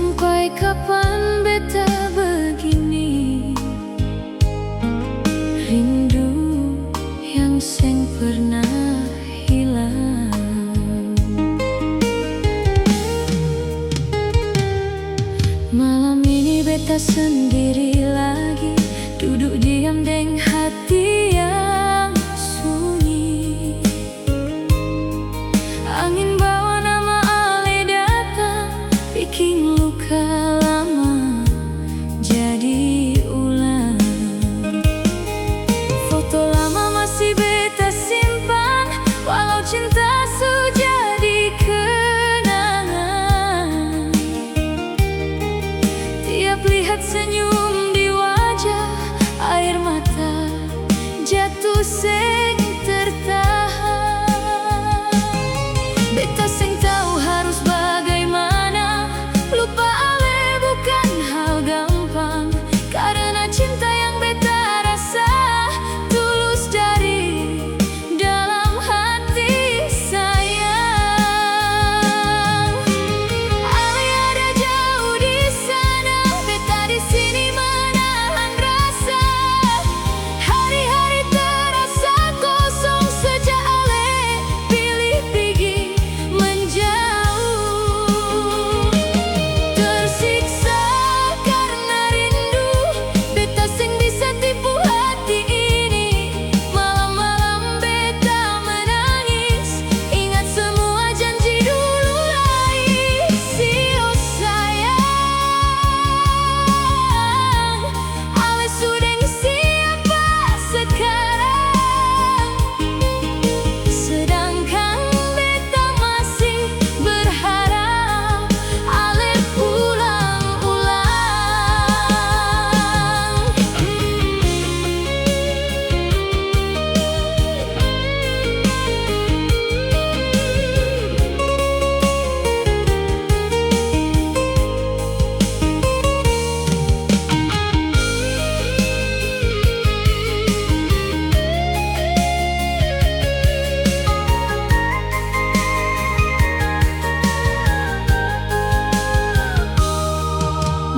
Sampai kapan beta begini, rindu yang seng pernah hilang. Malam ini beta sendiri lagi, duduk diam deng hati yang sunyi. Angin bawa nama ale datang, bikin luka lama jadi ulang. Foto lama masih beta simpan, walau cinta sudah jadi kenangan. Tiap lihat senyum di wajah, air mata jatuh seng tertahan. Beta seng tahu harus bagaimana, lupa ale bukan hal gampang. Karena cinta yang beta rasa tulus dari dalam hati sayang. Ale ada jauh di sana, beta di sini menahan rasa. Hari-hari terasa kosong sejak ale pilih pergi menjauh. Tersiksa karena rindu, beta sing bisa tipu hati ini. Malam-malam beta menangis, ingat semua janji dulu lagi. Oh sayang, ale sudah siapa sekarang, sedangkan beta masih berharap ale pulang ulang.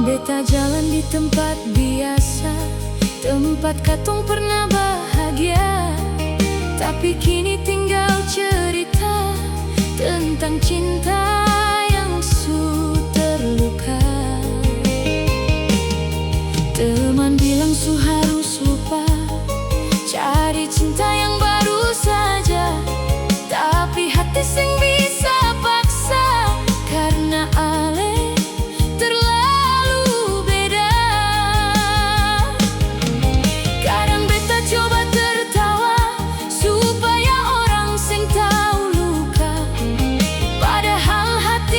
Beta jalan di tempat biasa, tempat katong pernah bahagia. Tapi kini tinggal cerita tentang cinta yang su terluka. Teman bilang su harus lupa, cari cinta yang baru saja. Tapi hati sing bisa paksa, karena ale terlalu beda. Kadang beta coba tertawa supaya orang sing tahu luka, padahal hati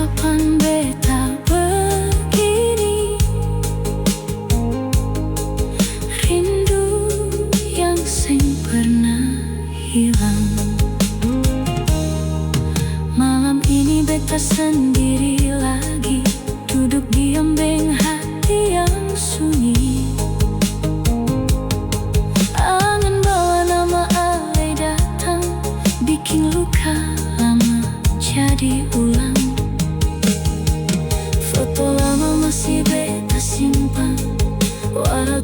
kapan beta begini, rindu yang seng pernah hilang. Malam ini beta sendiri lagi, duduk di embeng hati yang sunyi. Angin bawa nama alai datang, bikin luka lama jadi ulang. Foto lama masih beta simpan, walau